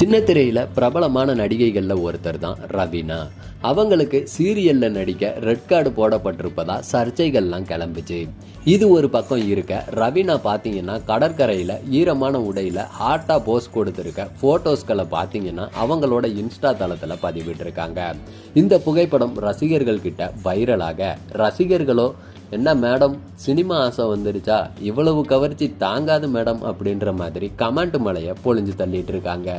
சின்ன திரையில பிரபலமான நடிகைகள்ல ஒருத்தர் தான் ரவீனா. அவங்களுக்கு சீரியல்ல நடிக்க ரெட் கார்டு போடப்பட்டிருப்பதா சர்ச்சைகள்லாம் கிளம்பிச்சு. இது ஒரு பக்கம் இருக்க, ரவீனா பாத்தீங்கன்னா கடற்கரையில ஈரமான உடையில ஹாட்டா போஸ் கொடுத்திருக்க போட்டோஸ்களை பாத்தீங்கன்னா அவங்களோட இன்ஸ்டா தளத்துல பதிவிட்டு இருக்காங்க. இந்த புகைப்படம் ரசிகர்கள் கிட்ட வைரலாக, ரசிகர்களோ என்ன மேடம் சினிமா ஆசை வந்துருச்சா, இவ்வளவு கவர்ச்சி தாங்காது மேடம் அப்படின்ற மாதிரி கமெண்ட் மலையை பொழிஞ்சு தள்ளிட்டு இருக்காங்க.